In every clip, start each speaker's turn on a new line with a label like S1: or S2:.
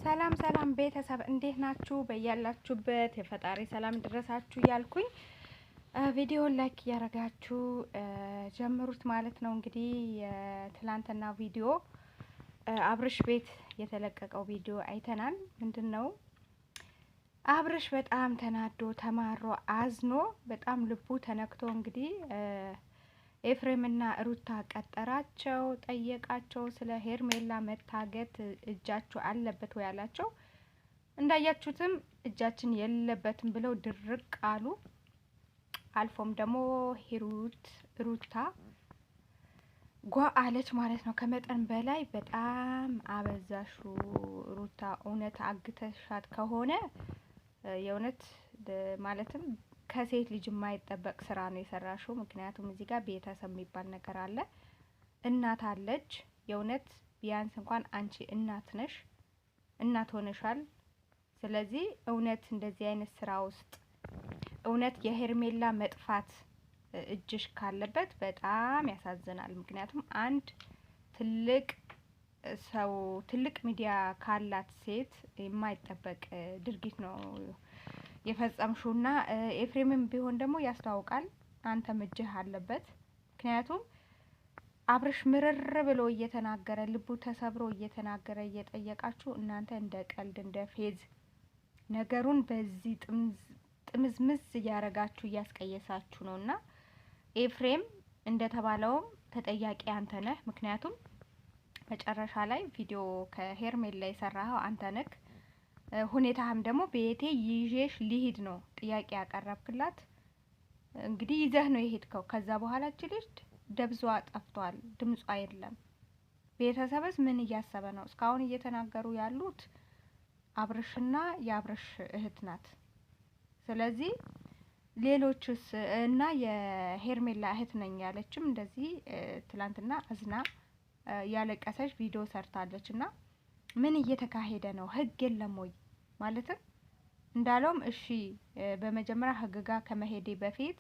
S1: ሰላም ሰላም ቤተሰብ እንዴት ናችሁ? በያላችሁበት የፈጣሪ ሰላም ድረሳችሁ ያልኩኝ ቪዲዮ ላይክ ያረጋችሁ ጀምሩት ማለት ነው። እንግዲህ የትላንትና ቪዲዮ አብርሽ ቤት የተለቀቀው ቪዲዮ አይተናል። ምንድነው አብርሽ በጣም ተናዶ ተማሮ አዝኖ በጣም ልቡ ተነክቶ እንግዲህ ኤፍሬምና ሩታ ቀጠራቸው፣ ጠየቃቸው። ስለ ሄርሜላ መታገት እጃችሁ አለበት ወይ አላቸው። እንዳያችሁትም እጃችን የለበትም ብለው ድርቅ አሉ። አልፎም ደግሞ ሩታ ጓ አለች ማለት ነው። ከመጠን በላይ በጣም አበዛሹ። ሩታ እውነት አግተሻት ከሆነ የእውነት ማለትም ከሴት ልጅ የማይጠበቅ ስራ ነው የሰራሽው። ምክንያቱም እዚህ ጋር ቤተሰብ የሚባል ነገር አለ፣ እናት አለች። የእውነት ቢያንስ እንኳን አንቺ እናት ነሽ፣ እናት ሆነሻል። ስለዚህ እውነት እንደዚህ አይነት ስራ ውስጥ እውነት የሄርሜላ መጥፋት እጅሽ ካለበት በጣም ያሳዝናል። ምክንያቱም አንድ ትልቅ ሰው ትልቅ ሚዲያ ካላት ሴት የማይጠበቅ ድርጊት ነው የፈጸምሹና ኤፍሬምም ቢሆን ደግሞ ያስተዋውቃል አንተም እጅህ አለበት። ምክንያቱም አብርሽ ምርር ብሎ እየተናገረ ልቡ ተሰብሮ እየተናገረ እየጠየቃችሁ እናንተ እንደ ቀልድ እንደ ፌዝ ነገሩን በዚህ ጥምዝምዝ እያረጋችሁ እያስቀየሳችሁ ነውና ኤፍሬም እንደተባለውም ተጠያቂ አንተ ነህ። ምክንያቱም መጨረሻ ላይ ቪዲዮ ከሄርሜላ ላይ የሰራኸው አንተ ነህ። ሁኔታህም ደግሞ ቤቴ ይዤሽ ሊሄድ ነው ጥያቄ ያቀረብክላት። እንግዲህ ይዘህ ነው የሄድከው። ከዛ በኋላ እቺ ልጅ ደብዟ ጠፍቷል፣ ድምጿ የለም። ቤተሰብስ ምን እያሰበ ነው? እስካሁን እየተናገሩ ያሉት አብርሽና የአብርሽ እህት ናት። ስለዚህ ሌሎችስ እና የሄርሜላ እህት ነኝ ያለችም እንደዚህ ትላንትና አዝና ያለቀሰች ቪዲዮ ሰርታለች። እና ምን እየተካሄደ ነው? ህግ የለም ወይ? ማለትም እንዳለውም እሺ በመጀመሪያ ህግ ጋር ከመሄዴ በፊት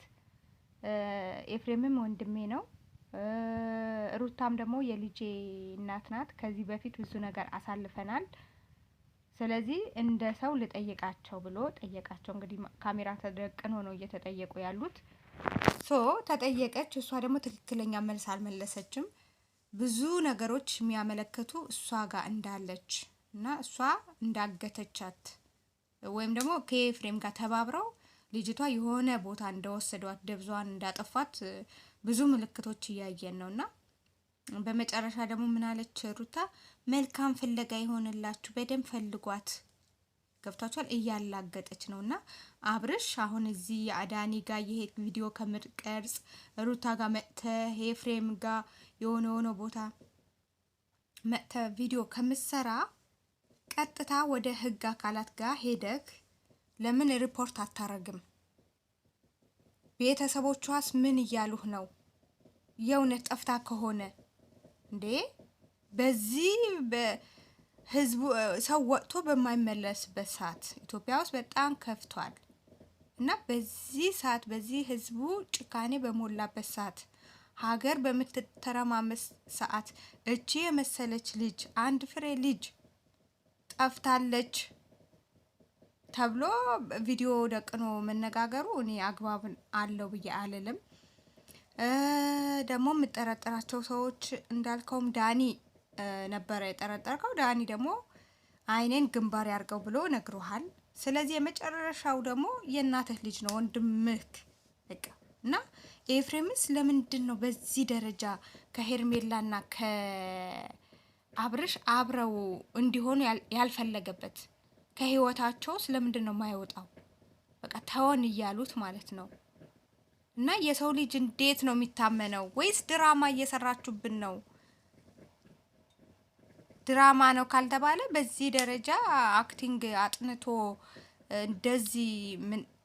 S1: ኤፍሬምም ወንድሜ ነው፣ ሩታም ደግሞ የልጄ እናት ናት። ከዚህ በፊት ብዙ ነገር አሳልፈናል። ስለዚህ እንደ ሰው ልጠይቃቸው ብሎ ጠየቃቸው። እንግዲህ ካሜራ ተደቅኖ ነው እየተጠየቁ ያሉት። ተጠየቀች። እሷ ደግሞ ትክክለኛ መልስ አልመለሰችም። ብዙ ነገሮች የሚያመለክቱ እሷ ጋር እንዳለች እና እሷ እንዳገተቻት ወይም ደግሞ ከኤፍሬም ጋር ተባብረው ልጅቷ የሆነ ቦታ እንደወሰዷት ደብዟን እንዳጠፋት ብዙ ምልክቶች እያየን ነውና በመጨረሻ ደግሞ ምን አለች ሩታ? መልካም ፍለጋ ይሆንላችሁ፣ በደንብ ፈልጓት። ገብታችኋል? እያላገጠች ነውና አብርሽ አሁን እዚህ አዳኒ ጋር ይሄ ቪዲዮ ከምትቀርጽ ሩታ ጋር መጥተ ኤፍሬም ጋር የሆነ ቦታ መጥተ ቪዲዮ ከምትሰራ ቀጥታ ወደ ህግ አካላት ጋር ሄደክ ለምን ሪፖርት አታረግም? ቤተሰቦቿስ ምን እያሉህ ነው? የእውነት ጠፍታ ከሆነ እንዴ በዚህ በህዝቡ ሰው ወጥቶ በማይመለስበት ሰዓት ኢትዮጵያ ውስጥ በጣም ከፍቷል እና በዚህ ሰዓት በዚህ ህዝቡ ጭካኔ በሞላበት ሰዓት ሀገር በምትተረማመስ ሰዓት እቺ የመሰለች ልጅ አንድ ፍሬ ልጅ ጠፍታለች ተብሎ ቪዲዮ ደቅኖ መነጋገሩ እኔ አግባብ አለው ብዬ አልልም። ደግሞ የምጠረጥራቸው ሰዎች እንዳልከውም ዳኒ ነበረ የጠረጠርከው። ዳኒ ደግሞ አይኔን ግንባር ያርገው ብሎ ነግሮሃል። ስለዚህ የመጨረሻው ደግሞ የእናትህ ልጅ ነው ወንድምህ በቃ። እና ኤፍሬምስ ለምንድን ነው በዚህ ደረጃ ከሄርሜላና ከአብርሽ አብረው እንዲሆኑ ያልፈለገበት? ከህይወታቸው ስለምንድን ነው የማይወጣው? በቃ ተወን እያሉት ማለት ነው። እና የሰው ልጅ እንዴት ነው የሚታመነው? ወይስ ድራማ እየሰራችሁብን ነው? ድራማ ነው ካልተባለ በዚህ ደረጃ አክቲንግ አጥንቶ እንደዚህ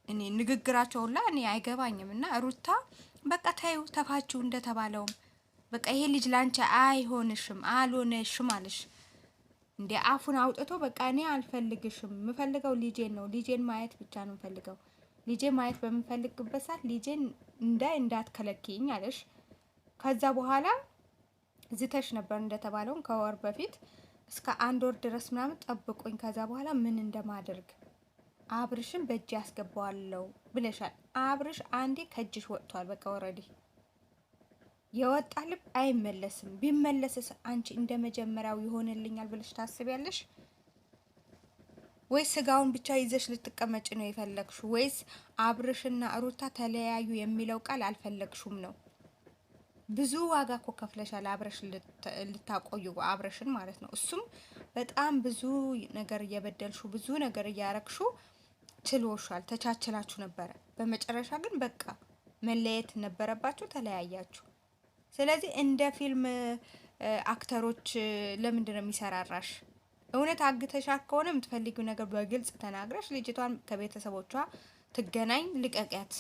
S1: እኔ ንግግራቸውላ እኔ አይገባኝም። እና ሩታ በቃ ታዩ ተፋችሁ እንደተባለውም በቃ ይሄ ልጅ ላንቺ አይሆንሽም አልሆነሽም አለሽ እንዴ? አፉን አውጥቶ በቃ እኔ አልፈልግሽም፣ የምፈልገው ልጄን ነው፣ ልጄን ማየት ብቻ ነው የምፈልገው። ልጄን ማየት በምፈልግበት ሰዓት ልጄን እንዳትከለኪኝ አለሽ። ከዛ በኋላ ዝተሽ ነበር እንደተባለውም ከወር በፊት እስከ 1 ወር ድረስ ምናምን ጠብቁኝ፣ ከዛ በኋላ ምን እንደማደርግ አብርሽን በእጅ ያስገባዋለሁ ብለሻል። አብርሽ አንዴ ከእጅሽ ወጥቷል። በቃ ኦልሬዲ የወጣ ልብ አይመለስም። ቢመለስስ አንቺ እንደ መጀመሪያው ይሆንልኛል ብለሽ ታስቢያለሽ? ወይስ ስጋውን ብቻ ይዘሽ ልትቀመጭ ነው የፈለግሽው? ወይስ አብርሽና ሩታ ተለያዩ የሚለው ቃል አልፈለግሹም ነው? ብዙ ዋጋ እኮ ከፍለሻል አብርሽ ልታቆዩ አብርሽን ማለት ነው። እሱም በጣም ብዙ ነገር እየበደልሹ ብዙ ነገር እያረግሹ ችሎሻል፣ ተቻችላችሁ ነበረ። በመጨረሻ ግን በቃ መለየት ነበረባችሁ፣ ተለያያችሁ። ስለዚህ እንደ ፊልም አክተሮች ለምንድን ነው የሚሰራራሽ? እውነት አግተሻት ከሆነ የምትፈልጊው ነገር በግልጽ ተናግረሽ ልጅቷን ከቤተሰቦቿ ትገናኝ፣ ልቀቂያት።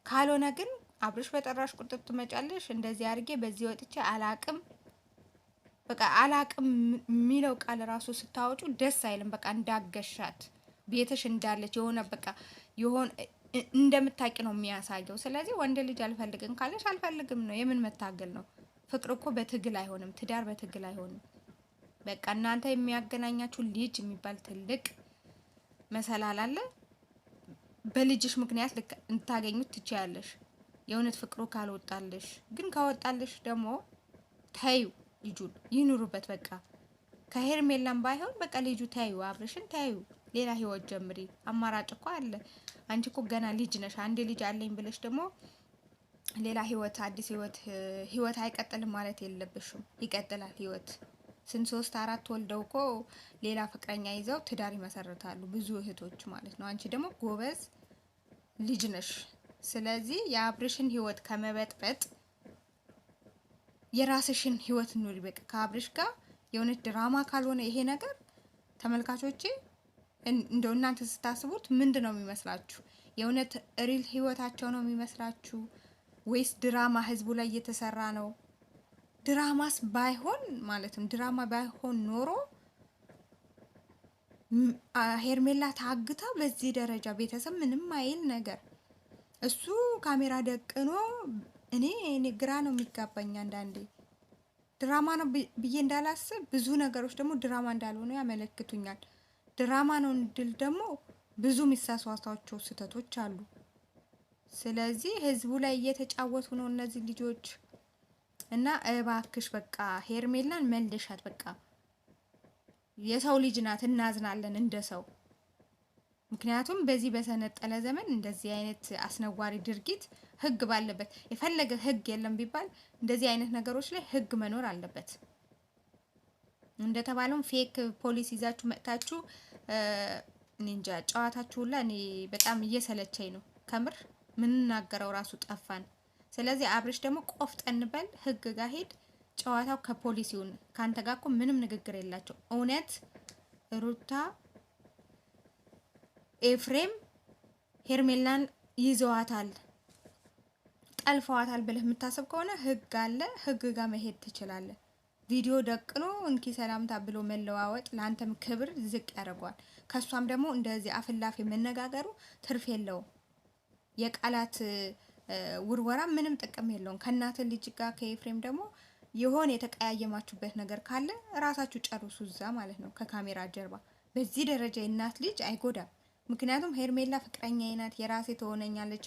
S1: ካልሆነ ግን አብርሽ በጠራሽ ቁጥር ትመጫለሽ። እንደዚህ አድርጌ በዚህ ወጥቼ አላቅም፣ በቃ አላቅም የሚለው ቃል ራሱ ስታወጩ ደስ አይልም። በቃ እንዳገሻት ቤትሽ እንዳለች የሆነ በቃ የሆነ እንደምታቂ ነው የሚያሳየው። ስለዚህ ወንድ ልጅ አልፈልግም ካለሽ አልፈልግም ነው። የምን መታገል ነው? ፍቅር እኮ በትግል አይሆንም። ትዳር በትግል አይሆንም። በቃ እናንተ የሚያገናኛችሁ ልጅ የሚባል ትልቅ መሰላል አለ። በልጅሽ ምክንያት እንታገኙት ትችያለሽ። የእውነት ፍቅሩ ካልወጣልሽ ግን ካወጣልሽ ደግሞ ታዩ ልጁን ይኑሩበት። በቃ ከሄርሜላም ባይሆን በቃ ልጁ ታዩ፣ አብርሽን ታዩ፣ ሌላ ህይወት ጀምሪ። አማራጭ እኮ አለ። አንቺ እኮ ገና ልጅ ነሽ። አንድ ልጅ አለኝ ብለሽ ደግሞ ሌላ ህይወት አዲስ ህይወት አይቀጥልም ማለት የለብሽም። ይቀጥላል ህይወት። ስንት 3 4 ወልደው እኮ ሌላ ፍቅረኛ ይዘው ትዳር ይመሰርታሉ ብዙ እህቶች ማለት ነው። አንቺ ደግሞ ጎበዝ ልጅ ነሽ። ስለዚህ የአብርሽን ህይወት ከመበጥበጥ የራስሽን ህይወት ኑሪ። በቃ ከአብርሽ ጋር የእውነት ድራማ ካልሆነ ይሄ ነገር ተመልካቾቼ እንደው እናንተ ስታስቡት ምንድን ነው የሚመስላችሁ? የእውነት ሪል ህይወታቸው ነው የሚመስላችሁ ወይስ ድራማ ህዝቡ ላይ እየተሰራ ነው? ድራማስ ባይሆን ማለትም ድራማ ባይሆን ኖሮ ሄርሜላ ታግታ በዚህ ደረጃ ቤተሰብ ምንም አይል ነገር እሱ ካሜራ ደቅኖ እኔ ግራ ነው የሚጋባኝ አንዳንዴ። ድራማ ነው ብዬ እንዳላስብ ብዙ ነገሮች ደግሞ ድራማ እንዳልሆኑ ያመለክቱኛል። ድራማ ነው እንድል ደግሞ ብዙ የሚሳሳቷቸው ስህተቶች አሉ። ስለዚህ ህዝቡ ላይ እየተጫወቱ ነው እነዚህ ልጆች እና እባክሽ በቃ ሄርሜላን መልሻት። በቃ የሰው ልጅ ናት፣ እናዝናለን እንደ ሰው። ምክንያቱም በዚህ በሰነጠለ ዘመን እንደዚህ አይነት አስነዋሪ ድርጊት ህግ ባለበት፣ የፈለገ ህግ የለም ቢባል እንደዚህ አይነት ነገሮች ላይ ህግ መኖር አለበት። እንደተባለውም ፌክ ፖሊስ ይዛችሁ መጥታችሁ እንጃ ጨዋታችሁ ሁላ እኔ በጣም እየሰለቸኝ ነው ከምር። ምንናገረው ራሱ ጠፋን። ስለዚህ አብርሽ ደግሞ ቆፍጠን በል፣ ህግ ጋር ሄድ፣ ጨዋታው ከፖሊስ ይሁን። ካንተ ጋር እኮ ምንም ንግግር የላቸው። እውነት ሩታ ኤፍሬም ሄርሜላን ይዘዋታል፣ ጠልፈዋታል ብለህ የምታስብ ከሆነ ህግ አለ፣ ህግ ጋር መሄድ ትችላለህ። ቪዲዮ ደቅኖ እንኪ ሰላምታ ብሎ መለዋወጥ ለአንተም ክብር ዝቅ ያደርገዋል። ከሷም ደግሞ እንደዚህ አፍላፊ መነጋገሩ ትርፍ የለውም። የቃላት ውርወራ ምንም ጥቅም የለውም። ከእናት ልጅ ጋር ከኤፍሬም ደግሞ የሆነ የተቀያየማችሁበት ነገር ካለ ራሳችሁ ጨርሱ እዛ ማለት ነው፣ ከካሜራ ጀርባ። በዚህ ደረጃ የእናት ልጅ አይጎዳም። ምክንያቱም ሄርሜላ ፍቅረኛ ናት፣ የራሴ ትሆነኛለች፣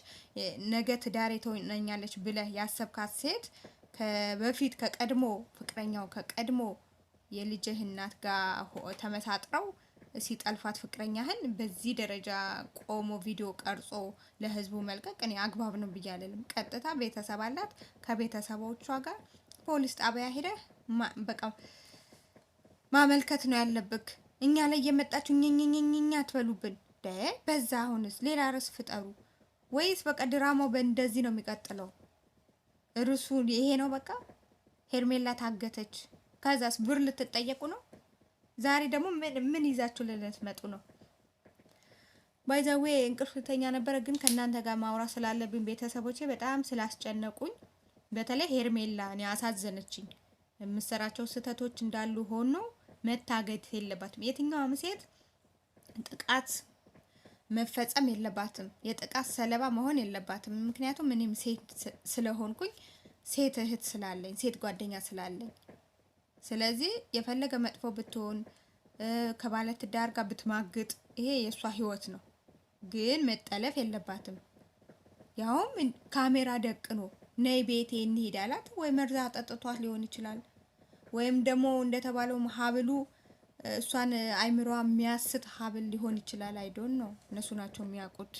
S1: ነገ ትዳሬ ትሆነኛለች ብለህ ያሰብካት ሴት በፊት ከቀድሞ ፍቅረኛው ከቀድሞ የልጅህ እናት ጋር ተመሳጥረው ሲጠልፋት ፍቅረኛህን በዚህ ደረጃ ቆሞ ቪዲዮ ቀርጾ ለህዝቡ መልቀቅ እኔ አግባብ ነው ብዬ አልልም። ቀጥታ ቤተሰብ አላት፣ ከቤተሰቦቿ ጋር ፖሊስ ጣቢያ ሄደህ በቃ ማመልከት ነው ያለብክ። እኛ ላይ የመጣችሁ ኘኘኘኛ አትበሉብን። በዛ አሁንስ ሌላ ርዕስ ፍጠሩ። ወይስ በቃ ድራማው በእንደዚህ ነው የሚቀጥለው? ርዕሱ ይሄ ነው በቃ። ሄርሜላ ታገተች፣ ከዛስ ብር ልትጠየቁ ነው። ዛሬ ደግሞ ምን ይዛችሁ ልትመጡ ነው? ባይዛዌ እንቅልፍተኛ ነበረ፣ ግን ከእናንተ ጋር ማውራት ስላለብኝ ቤተሰቦቼ በጣም ስላስጨነቁኝ፣ በተለይ ሄርሜላ እኔ አሳዘነችኝ። የምሰራቸው ስህተቶች እንዳሉ ሆኖ መታገት የለባትም። የትኛውም ሴት ጥቃት መፈጸም የለባትም። የጥቃት ሰለባ መሆን የለባትም። ምክንያቱም እኔም ሴት ስለሆንኩኝ ሴት እህት ስላለኝ ሴት ጓደኛ ስላለኝ፣ ስለዚህ የፈለገ መጥፎ ብትሆን ከባለ ትዳር ጋር ብትማግጥ ይሄ የእሷ ህይወት ነው፣ ግን መጠለፍ የለባትም። ያውም ካሜራ ደቅኖ ነይ ቤቴ እንሂድ አላት። ወይ መርዛ ጠጥቷት ሊሆን ይችላል፣ ወይም ደግሞ እንደተባለው ሀብሉ እሷን አይምሯ የሚያስት ሀብል ሊሆን ይችላል። አይዶን ነው፣ እነሱ ናቸው የሚያውቁት።